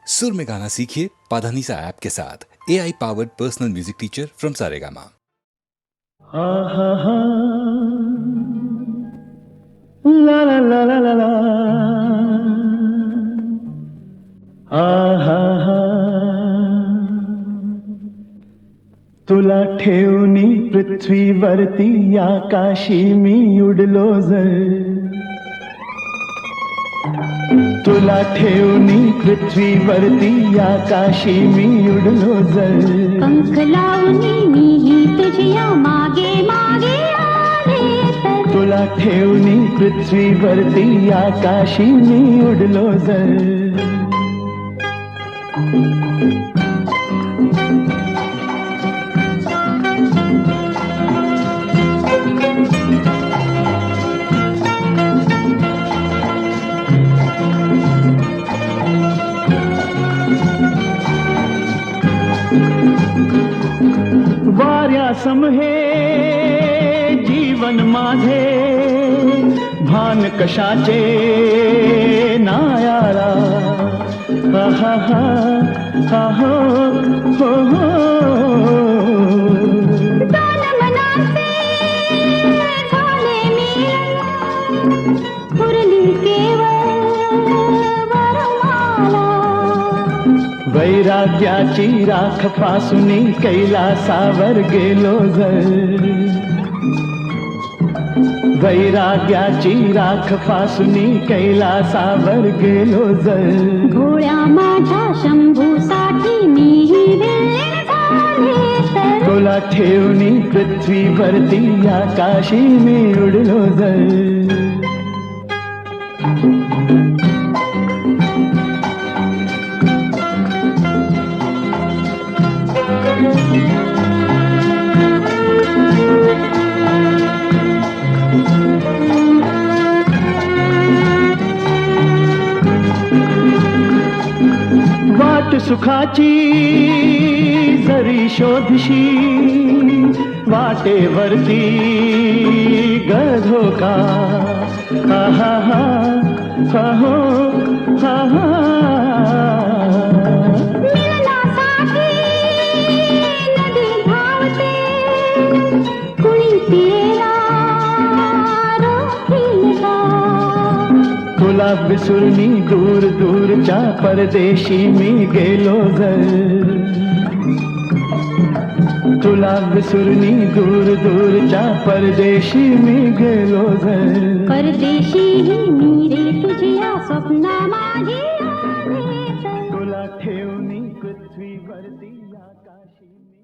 सुर में गाना सीखिए पाधानीसा ऐप के साथ AI powered personal music teacher from Saregama. हा हा हा ला ला ला ला ला ला हा हा हा तुला ठेवणी पृथ्वीवरती आकाशी मी उडलो जर तुला ठेवणी पृथ्वीवरती आकाशी मी उडलो जर पंख लावणी मीही तुझ्या मागे मागे आले तर तुला ठेवणी पृथ्वीवरती आकाशी मी उडलो जर वाऱ्यासम हे जीवन माझे भान कशाचे नायाला हा हा हा हो हो हो दोन मनाचे झाले मिलन उरली केवळ वरमाला वैराग्याची राख फासुनी कैलासावर गेलो जर वैराग्याची राख फासुनी कैलासावर गेलो जर भोळ्या माझ्या शंभूसाठी मीही विलीन झाले तर तुला ठेवणी पृथ्वीवरती आकाशी मी उडलो जर वाट सुखाची जरी शोधशी वाटेवरती गधोका हा हा हा हा हो हा हा मिलनासाठी नदी धावते कुणी तिला रोखील का तुला विसुरणी दूर दूरच्या परदेशी मी गेलो जर तुला विसुरणी दूर दूरच्या परदेशी मी गेलो जर परदेशी ही मी रे तुझ्या स्वप्ना माझी आले तर तुला ठेवणी पृथ्वीवरती आकाशी मी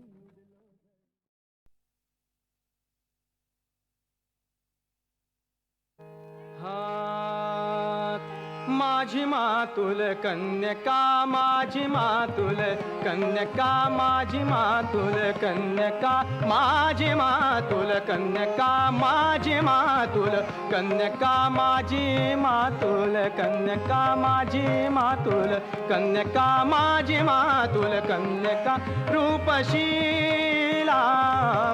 माझी मातुल कन्यका माझी मातुल कन्यका माझी मातुल कन्यका माझी मातुल कन्यका माझी मातुल कन्यका माझी मातुल कन्यका माझी मातुल कन्यका माझी मातुल कन्यका रूपशीला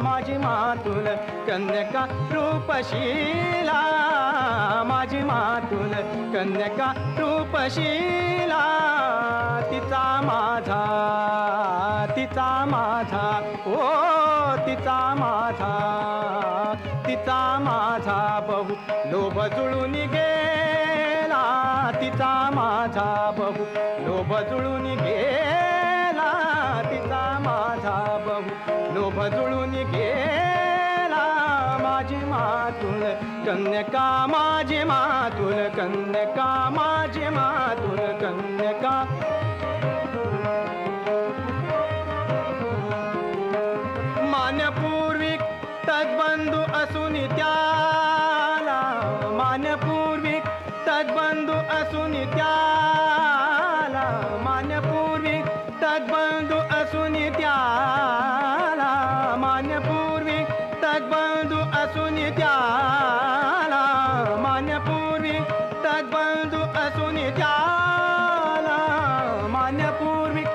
माझी मातुल कन्यका रूपशीला माझी मातुल कन्यका रूपशीला तिचा माझा ओ तिचा माझा बहु लोभ जुळून गेला तिचा माझा बहु लोभ जुळून गेला तिचा माझा बहु लोभ जुळून गेला माझी मातुल कन्यका माझी मातुल कन्यका माझी मातुल कन्यका मानपूर्विक तद्बंधू असून त्याला मानपूर्विक तद्बंधू असून त्याला मानपूर्विक तद्बंधू असून त्याला मानपूर्विक तद्बंधू असून त्याला मानपूर्विक तद्बंधू असून त्याला मानपूर्विक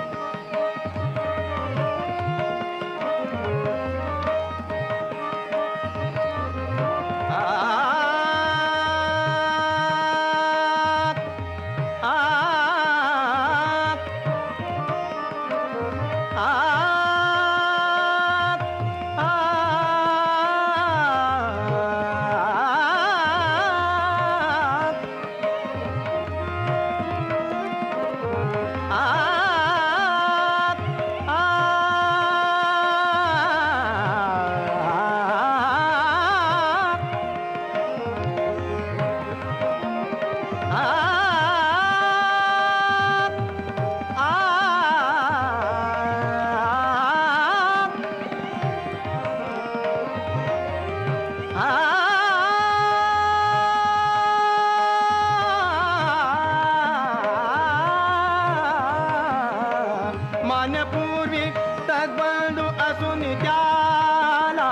मानपूर्वी तद्बंधू असून त्याला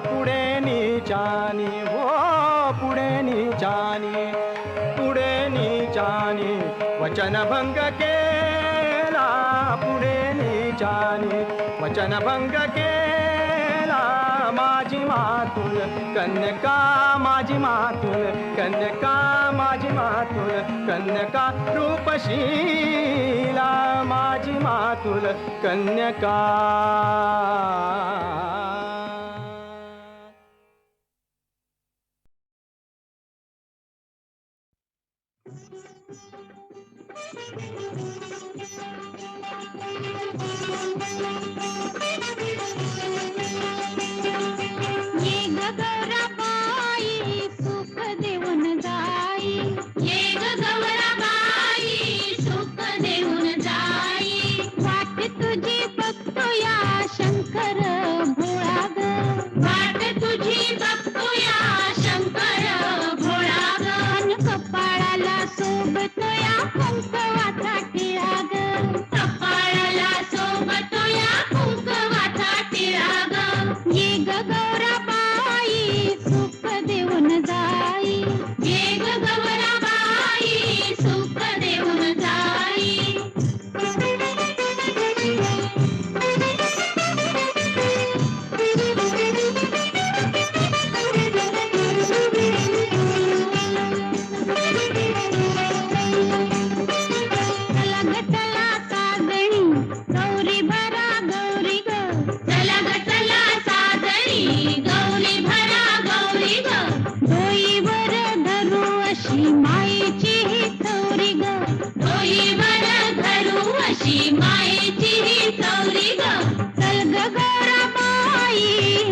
पुढे नीचानी हो पुढे नीचानी वचनभंग केला पुढे नीचानी वचनभंग केला माझी मातुल कन्यका माझी मातुल कन्यका माझी मातुल कन्यका रूपशीला माझी मातुल कन्यका. ये गगराबाई सुख देऊन जाई ये गगराबाई सुख देऊन जाई वाट तुझी बघतोया शंकर भोळा ग वाट तुझी बघतोया शंकर भोळा ग अन कपाळाला सोबतोया कुंकवाचा टिळा ग कपाळाला सोबतोया कुंकवाचा टिळा ग ये गगराबाई सुख देऊन जाई ये गगराबाई सुख देऊन जाई. चला ग चला साजणी गौरी भरा गौरी ग चला ग चला साजणी गौरी भरा गौरी ग डोईवर धरू अशी मायेची ही चौरी ग डोईवर धरू अशी मायेची ही चौरी ग चल ग गौराबाई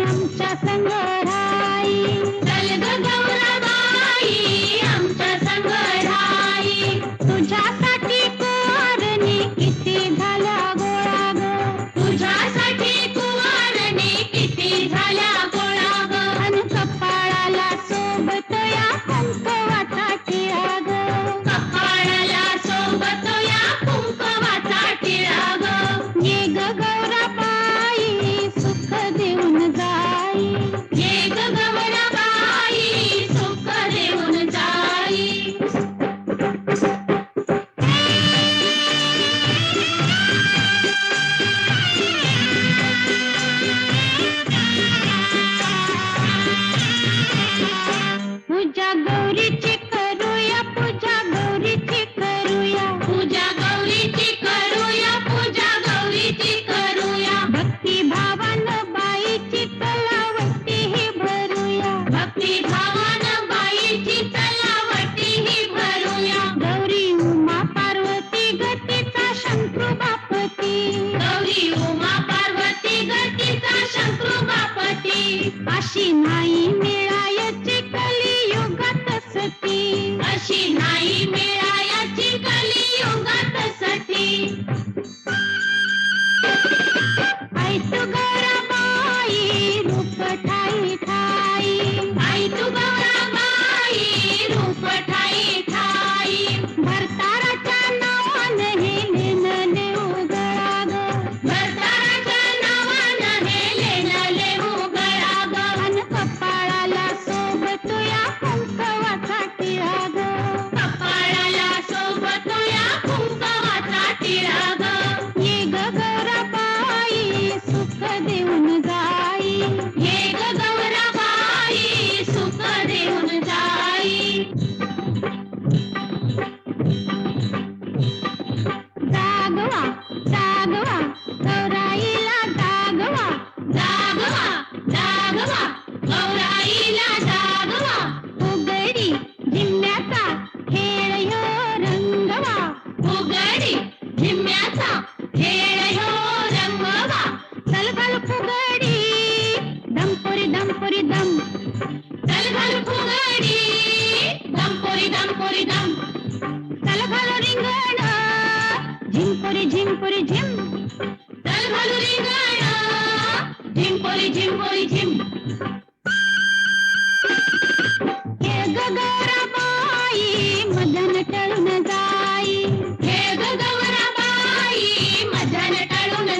आमच्या संग राई चल ग गौराबाई आमच्या संग राई तुझ्यासाठी कुवारणी किती झाल्या गोळा ग तुझ्यासाठी कुवारणी किती झाल्या गोळा ग अन कपाळाला सोबतोया कुंकवाचा टिळा ग कपाळाला सोबतोया कुंकवाचा टिळा ग ये ग गौराबाई सुख देऊन जाई ये ग गौराबाई सुख देऊन जाई. पूजा गौरीची करूया पूजा गौरीची करूया पूजा गौरीची करूया पूजा गौरीची करूया भक्ती भावानं बाईची तलावटी ही भरूया भक्ती भावानं बाईची तलावटी ही भरूया गौरी उमा पार्वती गतीचा शंकरू बापती गौरी उमा पार्वती गतीचा शंकरू बापती अशी नाही मिळायची कलियुगात सती अशी नाही मिळायची कलियुगात सती. आई तू गौराबाई रूप ठाई ठाई आई तू गौराबाई रूप ठाई ठाई भरताराच्या नावानं हे लेणं लेऊ गळा ग भरताराच्या नावानं हे लेणं लेऊ गळा ग अन कपाळाला सोबतोया कुंकवाचा टिळा ग कपाळाला सोबतोया कुंकवाचा टिळा ग ये ग गौराबाई सुख देऊन जाई ये ग गौराबाई सुख देऊन जाई. जागवा जागवा गौराईला जागवा जागवा जागवा गौराईला जागवा उघडी झिम्म्याचा खेळ ह्यो रंगवा उघडी झिम्म्याचा खेळ ह्यो रंगवा चल घाल फुगडी धमपुरी धमपुरी धम चल घाल फुगडी धमपुरी धमपुरी धम चल घाल रिंगण झिंपुरी झिंपुरी झिम चल घाल रिंगण झिंपुरी झिंपुरी झिम. हे ग गौराबाई मदन टळून जाई हे ग गौराबाई मदन टळून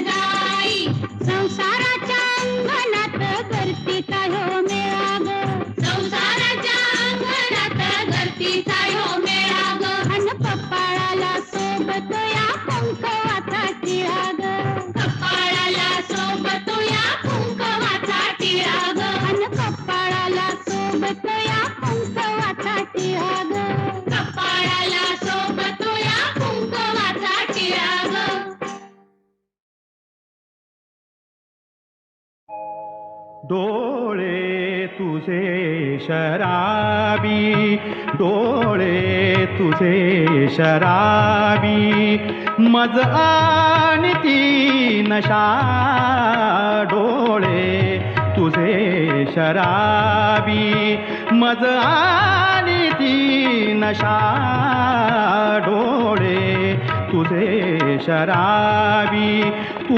डोळे तुझे शराबी, डोळे तुझे शराबी, मज आणि ती नशा. डोळे तुझे शराबी, मज आणि ती नशा. डोळे तुझे शराबी, तू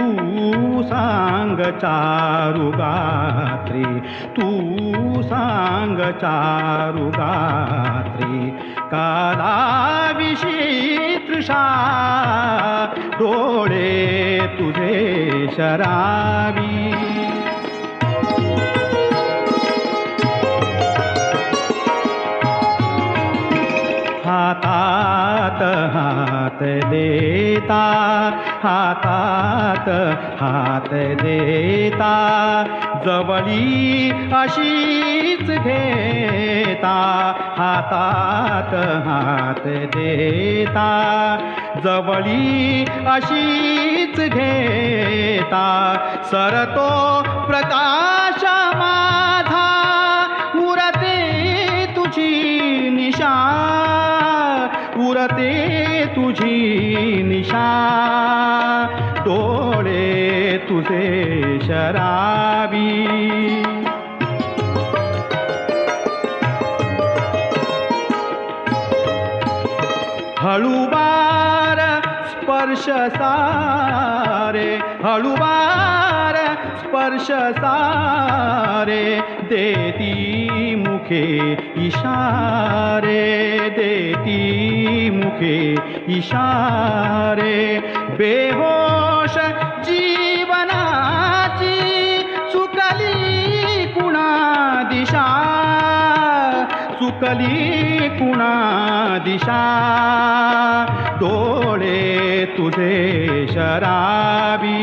सांग चारू गात्री, तू सांग चारू गात्री, कालाविषयी तृषा. डोळे तुझे शराबी. हातात हात देता, हातात हात देता, जवळी अशीच घेता. हातात हात देता, जवळी अशीच घेता. सरतो प्रकाश माझा, उरते तुझी निशा, उरते तुझी निशा. डोळे तुझे शराबी. हळूवार स्पर्श सारे, हळूवार स्पर्श सारे, देती मुखे इशारे, देती मुखे इशारे. बेहोश जीवनाची चुकली कुणा दिशा, चुकली कुणा दिशा. डोळे तुझे शराबी.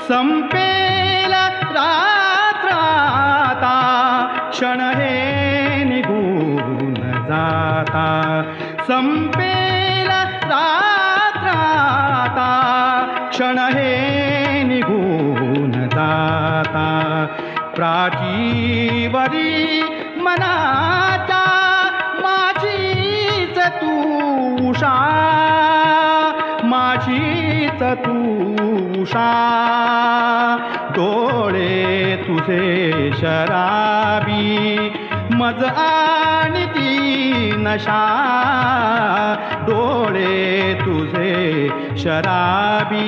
संपेल रात्र आता, क्षण हे निघून जाता. संपेल रात्र आता, क्षण हे निघून जाता. प्राचीवरी मनाच्या माझीच तू उषा, माझीच तू उषा. डोळे तुझे शराबी, मज आणि ती नशा. डोळे तुझे शराबी.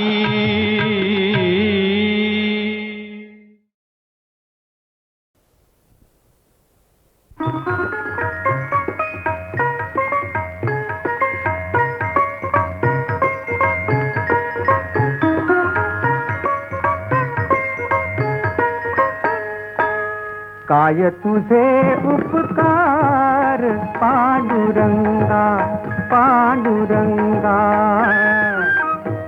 काय तुझे उपकार पांडुरंगा, पांडुरंगा.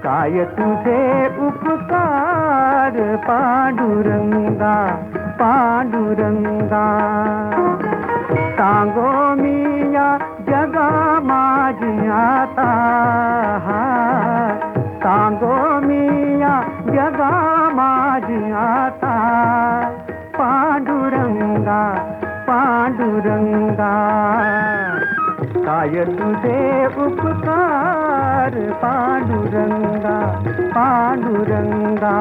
काय तुझे उपकार पांडुरंगा, पांडुरंगा. सांगो मी या जगा माझी आता, सांगो मी या जगा माझी आता. पांडुरंगा, पांडुरंगा. काय तुझे उपकार पांडुरंगा, पांडुरंगा.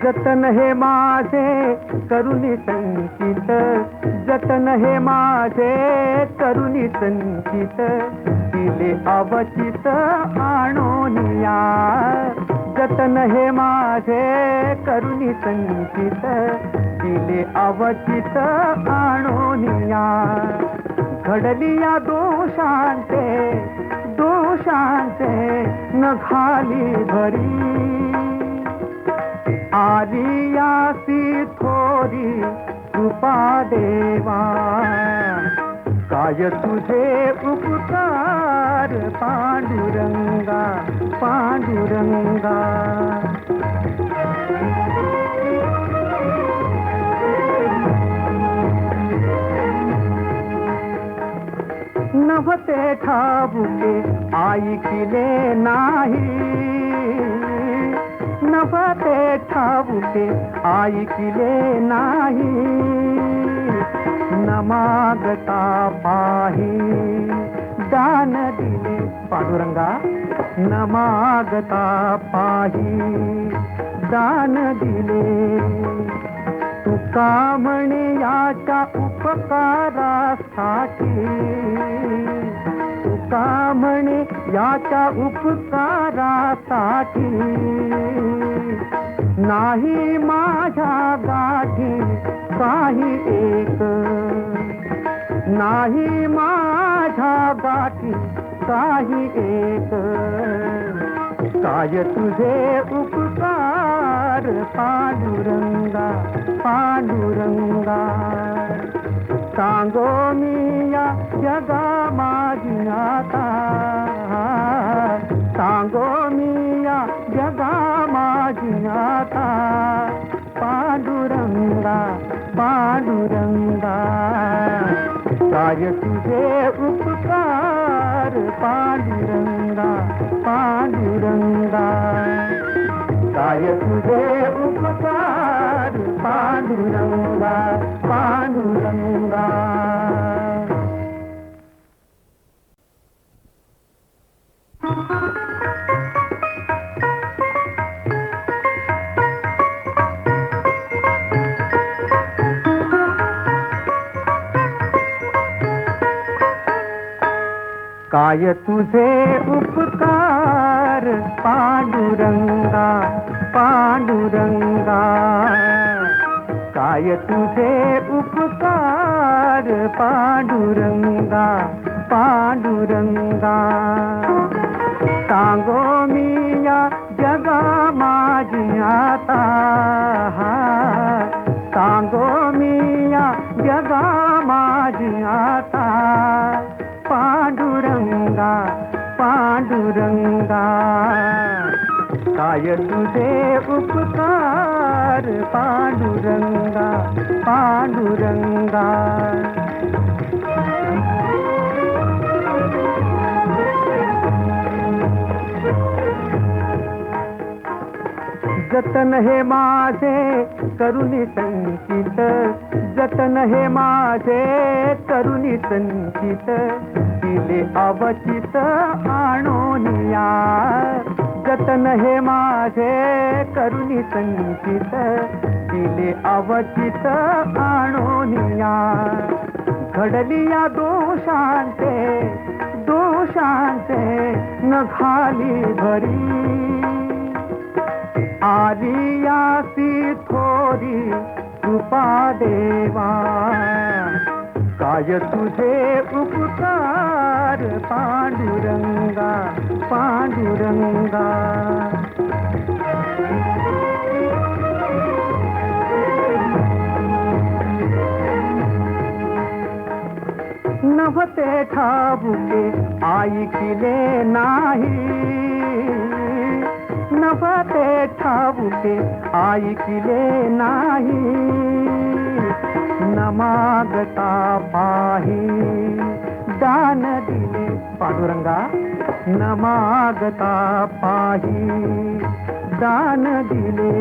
जतन हे माझे करुणी संचित, जतन हे माझे करुणी संचित. दिले अवचित आणोनिया, जतन हे माझे करुणी संचित. दिले अवचित आणोनिया. घडली या दोषांचे, दोषांचे न घाली भरी. आरियासी थोरी कृपा देवा. काय तुझे उपकार पांडुरंगा, पांडुरंगा. नव्हते ठाऊके ऐकिले नाही, नव्हते ठाऊके ऐकिले नाही, न मागता पाही दान दिले पांडुरंगा, न मागता पाही दान दिले. तुका म्हणे याच्या उपकारासाठी, तुका म्हणे याच्या उपकारासाठी, नाही माझ्या गाठी काही एक, नाही माझ्या गाठी काही एक. काय तुझे उपकार पांडुरंगा, पांडुरंगा. सांगो मी या जगा माझी आता, सांगो मी या जगा माझी आता. पांडुरंगा, पांडुरंगा. काय तुझे उपकार पांडुरंगा, पांडुरंगा. काय तुझे उपकार पांडुरंगा, पांडुरंगा. काय तुझे उपकार पांडुरंगा, पांडुरंगा. काय तुझे उपकार पांडुरंगा, पांडुरंगा. सांगो मी या जगा माझी आता, सांगो मी या जगा माझी आता. पांडुरंगा, पांडुरंगा. काय तुझे उपकार पांडुरंगा, पांडुरंगा. जतन हे माझे करुणी संचित, जतन हे माझे करुणी संचित. दिले अवचित आणोनिया, जतन हे माझे करुणी संचित. दिले अवचित आणोनिया. घडली या दोषांचे, दोषांचे न घाली भरी. आलियासी थोरी कृपा देवा. काय तुझे उपकार पांडुरंगा, पांडुरंगा. नव्हते ठाऊके ऐकिले नाही, नव्हते ठाऊके ऐकिले नाही, न मागता पाही दान दिले पांडुरंगा, न मागता पाही दान दिले.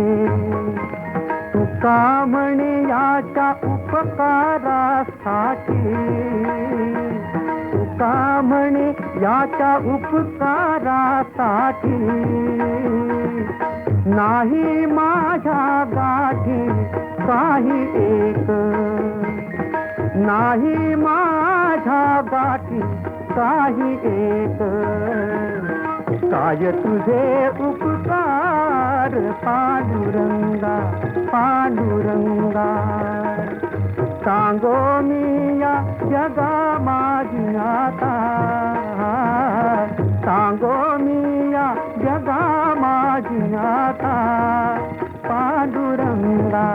तुका म्हणे याच्या उपकारासाठी, तुका म्हणे याच्या उपकारासाठी. नाही माझ्या गाठी काही एक, नाही माझ्या गाठी काही एक. काय तुझे उपकार पांडुरंगा, पांडुरंगा. सांगो मी या जगा माझी आता, सांगो मी या जगा माझी आता. पांडुरंगा,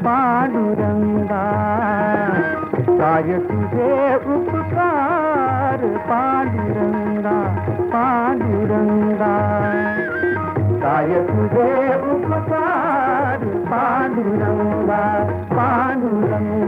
पांडुरंगा. काय तुझे उपकार पांडुरंगा, पांडुरंगा. काय तुझे उपकार पांडुरंगा, पांडुरंगा.